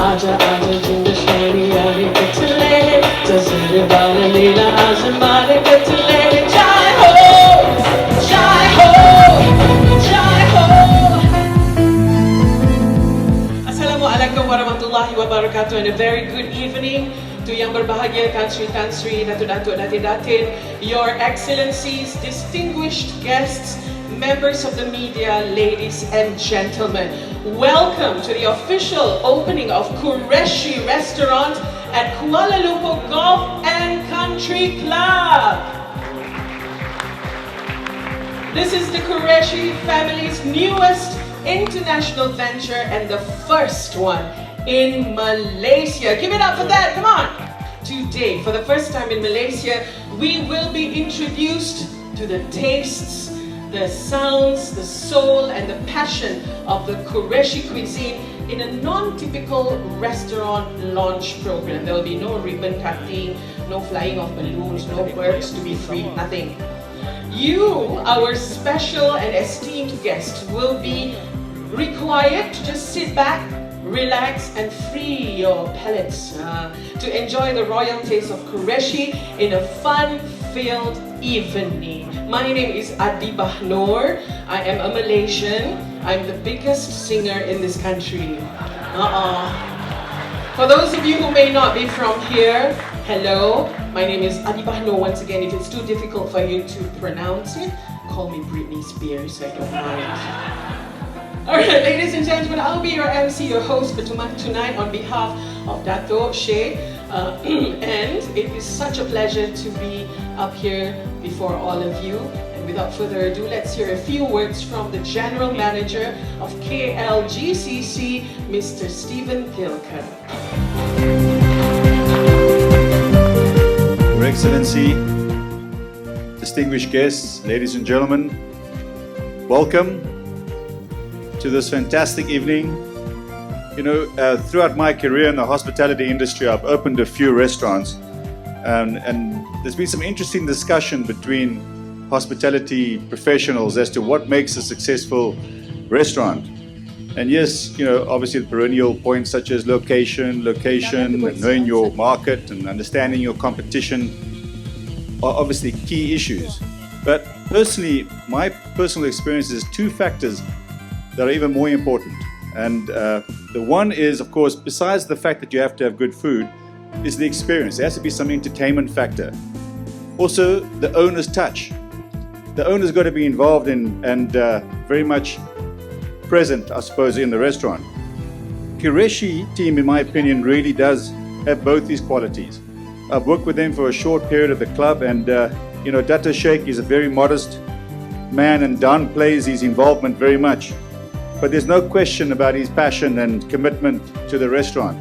आजा आजा जिंद शहरी यारी पिछले जज़ीरे वाले लीला आज हमारे पिछले जय हो जय हो जय हो Assalamualaikum warahmatullahi wabarakatuh and a very good evening to yang berbahagia Tan Sri Tan Sri, Datuk-Datuk, Datin-Datin, Your Excellencies, distinguished guests, members of the media, ladies and gentlemen. Welcome to the official opening of Qureshi restaurant at Kuala Lumpur Golf and Country Club. This is the Qureshi family's newest international venture and the first one in Malaysia. Give it up for that, come on! Today, for the first time in Malaysia, we will be introduced to the tastes, the sounds, the soul and the passion of the Qureshi cuisine in a non-typical restaurant launch program. There will be no ribbon cutting, no flying of balloons, no perks to be free, nothing. You, our special and esteemed guest, will be required to just sit back, relax and free your palates to enjoy the royal taste of Qureshi in a fun-filled evening. My name is Adi Bahnor. I am a Malaysian. I'm the biggest singer in this country. For those of you who may not be from here, hello. My name is Adi Bahnor. Once again, if it's too difficult for you to pronounce it, call me Britney Spears, I don't mind. Alright, ladies and gentlemen, I'll be your MC, your host for tonight on behalf of Dato' Sheikh. And it is such a pleasure to be up here before all of you. And without further ado, let's hear a few words from the General Manager of KLGCC, Mr. Stephen Pilker. Your Excellency, distinguished guests, ladies and gentlemen, welcome to this fantastic evening. You know, throughout my career in the hospitality industry, I've opened a few restaurants, and there's been some interesting discussion between hospitality professionals as to what makes a successful restaurant. And yes, you know, obviously the perennial points such as location, and knowing your market and understanding your competition are obviously key issues. But personally, my personal experience is two factors that are even more important. And the one is, of course, besides the fact that you have to have good food, is the experience. There has to be some entertainment factor. Also, the owner's touch. The owner's got to be involved in and very much present, I suppose, in the restaurant. Qureshi team, in my opinion, really does have both these qualities. I've worked with them for a short period at the club, and you know, Dato' Sheikh is a very modest man and downplays his involvement very much. But there's no question about his passion and commitment to the restaurant.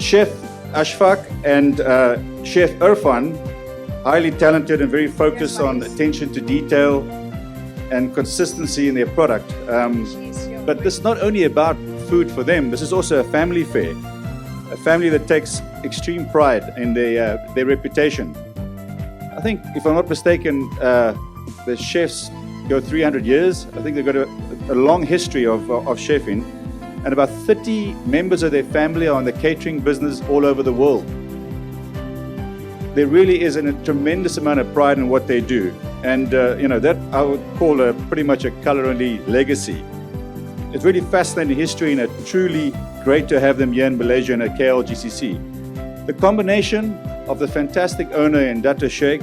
Chef Ashfaq and Chef Irfan, highly talented and very focused on attention to detail and consistency in their product. But this is not only about food for them, this is also a family affair. A family that takes extreme pride in their reputation. I think, if I'm not mistaken, the chefs go 300 years. I think they've got a long history of chefing, and about 30 members of their family are in the catering business all over the world. There really is a tremendous amount of pride in what they do, and you know, that I would call pretty much a culinary legacy. It's really fascinating history, and it's truly great to have them here in Malaysia and at KLGCC. The combination of the fantastic owner in Dato' Sheikh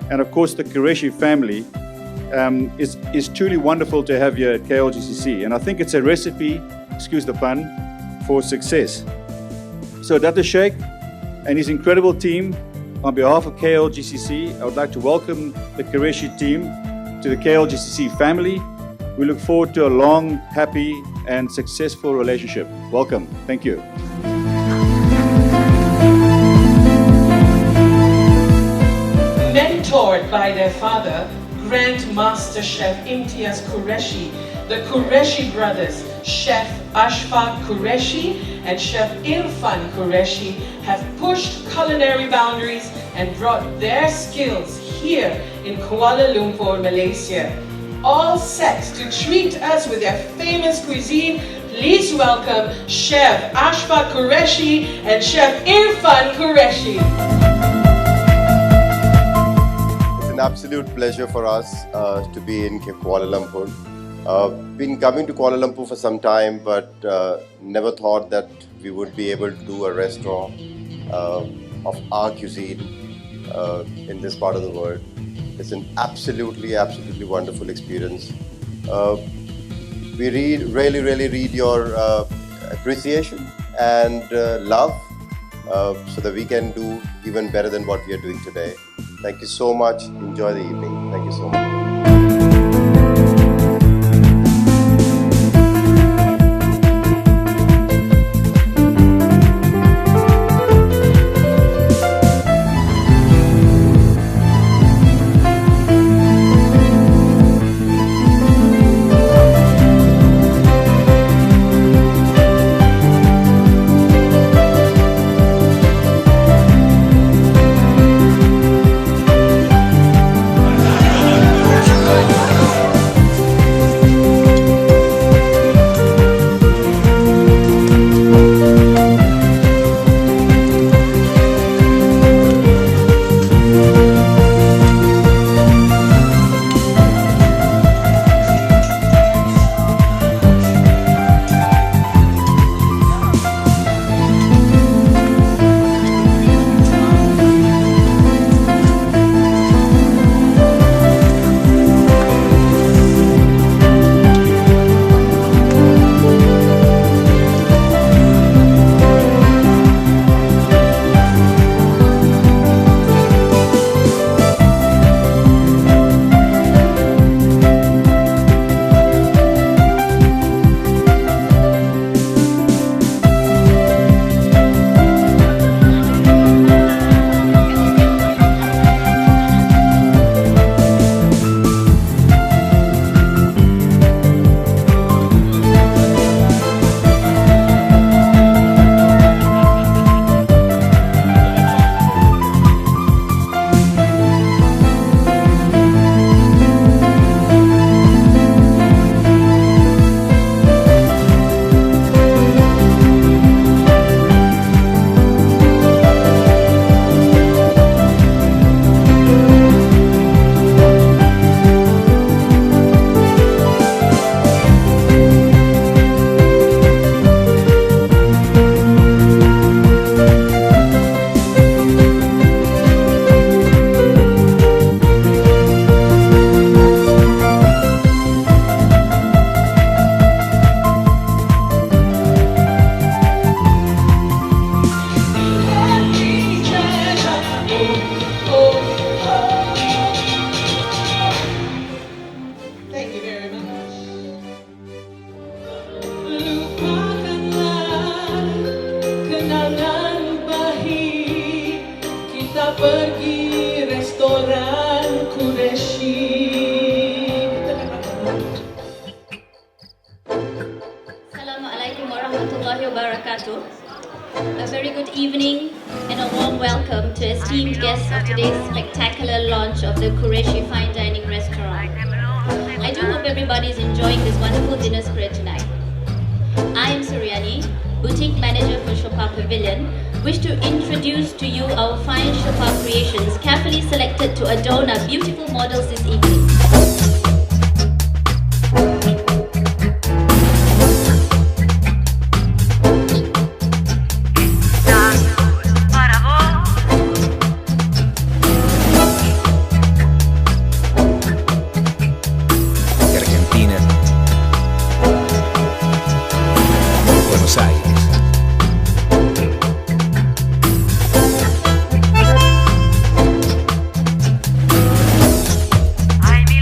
and of course the Qureshi family is truly wonderful to have here at KLGCC, and I think it's a recipe, excuse the pun, for success. So Dato' Sheikh and his incredible team, on behalf of KLGCC, I would like to welcome the Qureshi team to the KLGCC family. We look forward to a long, happy and successful relationship. Welcome. Thank you. Mentored by their father, Grand Master Chef Imtiaz Qureshi, the Qureshi brothers, Chef Ashfaq Qureshi and Chef Irfan Qureshi, have pushed culinary boundaries and brought their skills here in Kuala Lumpur, Malaysia. All set to treat us with their famous cuisine. please welcome Chef Ashfa Qureshi and Chef Irfan Qureshi. It's an absolute pleasure for us to be in Kuala Lumpur. Been coming to Kuala Lumpur for some time, but never thought that we would be able to do a restaurant of our cuisine in this part of the world. It's an absolutely wonderful experience. We really read your appreciation and love so that we can do even better than what we are doing today. Thank you so much. Enjoy the evening. Thank you so much. Pergi restoran Qureshi. Assalamualaikum warahmatullahi wabarakatuh. A very good evening and a warm welcome to esteemed guests of today's spectacular launch of the Qureshi Fine Dining Restaurant. I do hope everybody is enjoying this wonderful dinner spread tonight. I am Suryani, Boutique Manager for Chopin Pavilion. Wish to introduce to you our fine Chopin creations carefully selected to adorn our beautiful models this evening. Argentina, Buenos Aires. Ay, mi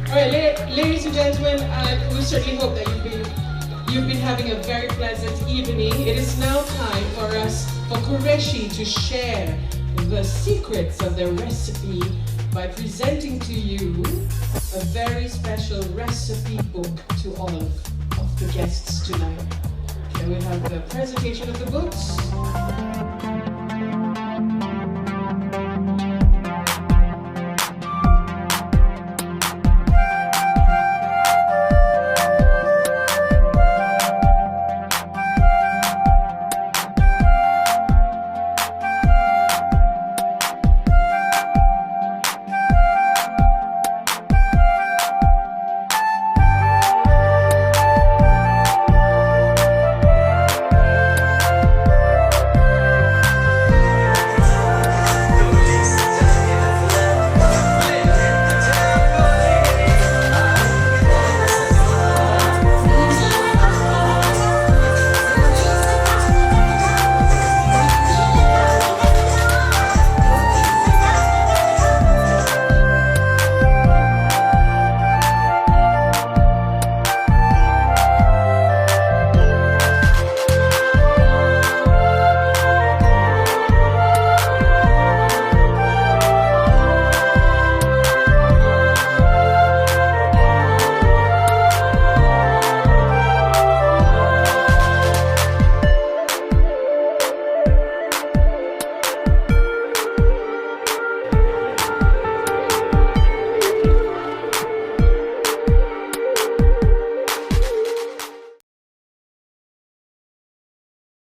All right, ladies and gentlemen, we certainly hope that you've been having a very pleasant evening. It is now time for Qureshi to share the secrets of their recipe by presenting to you a very special recipe book to all of the guests tonight. Can we have the presentation of the books?